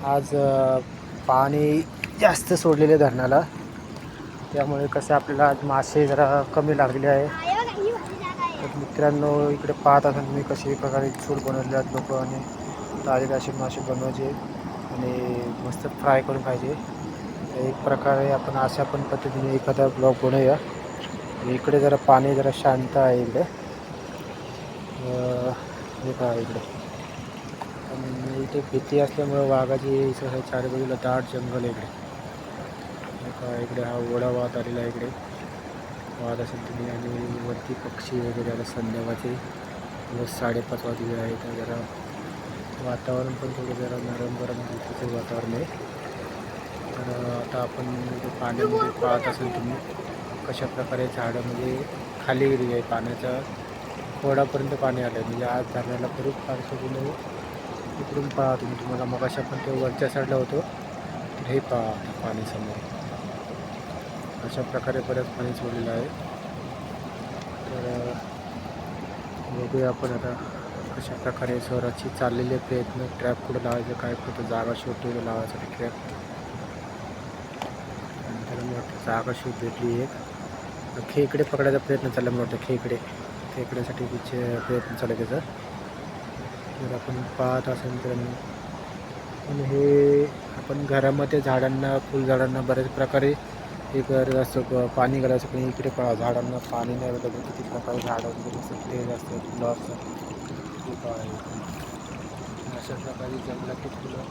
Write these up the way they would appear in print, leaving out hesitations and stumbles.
आज पाणी जास्त सोडलेले धरणाला, त्यामुळे कसं आपल्याला आज मासे जरा कमी लागलेले आहे. तर मित्रांनो, इकडे पाहत असाल तुम्ही कशी प्रकारे सूट बनवले आहेत लोक, आणि ताजे असे मासे बनवायचे आणि मस्त फ्राय करून खायचे. एक प्रकारे आपण अशा पण पद्धतीने एखादा ब्लॉग बनवूया. इकडे जरा पाणी जरा शांत आहे इकडे, हे पहा इकडे. आणि इथे भीती असल्यामुळं वाघाची चारी बाजूला दाट जंगल आहे इकडे. इकडे हा ओढा वाहत आलेला आहे इकडे, वाहत असेल तुम्ही. आणि वरती पक्षी वगैरे आता संध्याकाळचे 5:30 वाजले आहे. तर जरा वातावरण पण थोडं जरा नरम गरम भीतीचं वातावरण आहे. तर आता आपण पाण्यामध्ये पाहत असेल तुम्ही कशा प्रकारे झाडं म्हणजे खाली गेलेली आहे, पाण्याच्या थोडापर्यंत पाणी आलं आहे. म्हणजे आज धरणाला परत पाणी सोडून इकडून पहा तुम्हाला मग अशा पण ते वरच्या साईडला होतो, तर हे पहा पाणी समोर अशा प्रकारे बरंच पाणी सोडलेलं आहे. तर बघूया आपण आता कशा प्रकारे स्वराची चाललेले प्रयत्न. ट्रॅप कुठं लावायचं, काय कुठं जागा शोधतो लावायसाठी ट्रॅप. नंतर मला जागा शोध भेटली एक. खेकडे पकडायचा प्रयत्न चालला, मला वाटतं खेकड्यासाठी प्रयत्न चालू आहे त्याचा. तर आपण पाहत असेल तर. आणि हे आपण घरामध्ये झाडांना, फुलझाडांना बऱ्याच प्रकारे हे करत असतो, पाणी घालायचं. पण इकडे पहा झाडांना पाणी नाही भेटत. किती प्रकारे झाडं वगैरे तेज असतात, फुलं असतात. खूप आहे अशा प्रकारे जंगलातली फुलं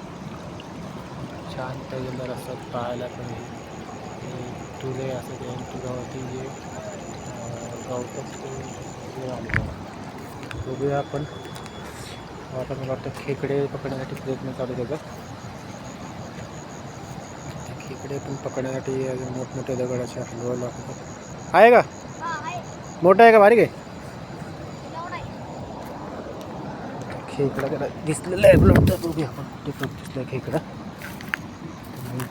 शांत जंगल असतात पाहायला. पण तुरे असतात, तुरावरती जे गवतात ते आले. बघूया आपण. आता मला वाटतं खेकडे पकडण्यासाठी प्रयत्न चालू त्याचा. खेकडे पण पकडण्यासाठी मोठमोठे दगड असे हलवायला लागतात. आहे का मोठा आहे का बारीक आहे? खेकडा त्याला दिसलेला आहे, बघूया आपण. ते पण दिसला खेकडा,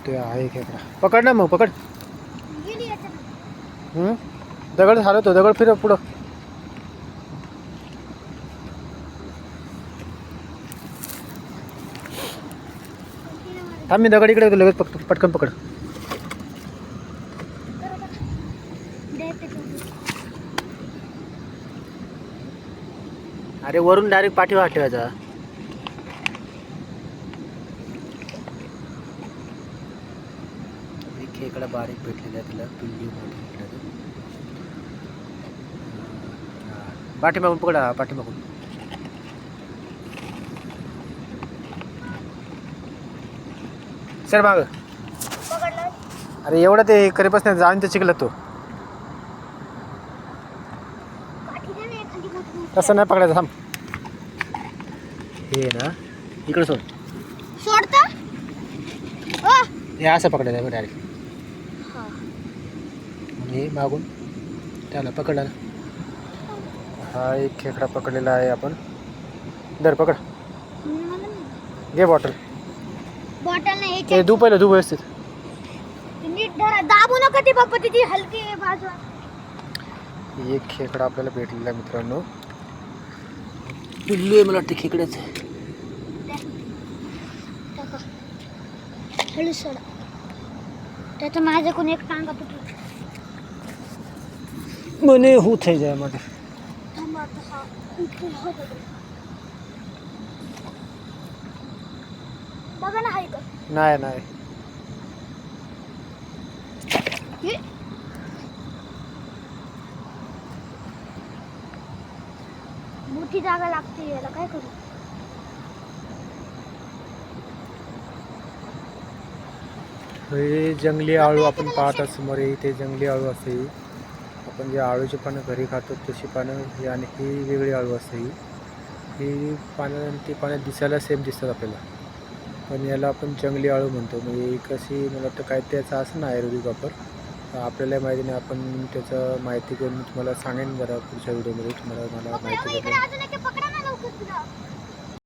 ते आहे खेकडा. पकड ना मग, पकड. दगड हलवतो, दगड फिरव पुढं. थांब, मी दगड इकडे लगेच पटकन पकड. अरे वरून डायरेक्ट पाठीवर ठेवायचा. खेकडा बारीक भेटलेला आहे त्याला, पिल्ली मोठी भेटलेली. पाठीमागून पकडा, पाठीमागून. सर माग. अरे एवढं ते करेपासून जाऊन ते चिकला तो. तसं नाही पकडायचं, थांब. हे ना इकडे सोड. सोडता हे असं पकडायचं डायरेक्ट. हे मागून त्याला पकडला ना. हा एक खेकडा पकडलेला आहे आपण. दर पकड. घे बॉटल. बॉटल नाही, ते धू पहिलं, धू व्यवस्थित. नीट धरा, दाबू नका ती बाप्पा, तिची हलकी बाजू. एक खेकडा आपल्याला भेटलेला आहे मित्रांनो. पिल्लू आहे मला वाटतं खेकड्याचं. हळू सोडा, त्याचं माझ्याकडून एक टांगा तुटला. મને શું થઈ જાય માટે. बघा ना, ऐक. नाही नाही मोठी जागा लागते याला, काय करू. हे जंगली आळू आपण पाहता समोर. इथे जंगली आळू असते. आपण जे आळूची पानं घरी खातो तशी पानं ही, आणि ही वेगळी आळू असते. ही पानं, ती पानं दिसायला सेम दिसतात आपल्याला, पण याला आपण जंगली आळू म्हणतो. म्हणजे कशी, मला वाटतं काय त्याचा असं ना आयुर्वेदिक वापर आपल्याला माहिती नाही. आपण त्याचं माहिती करून तुम्हाला सांगेन जरा पुढच्या व्हिडिओमध्ये. तुम्हाला मला माहिती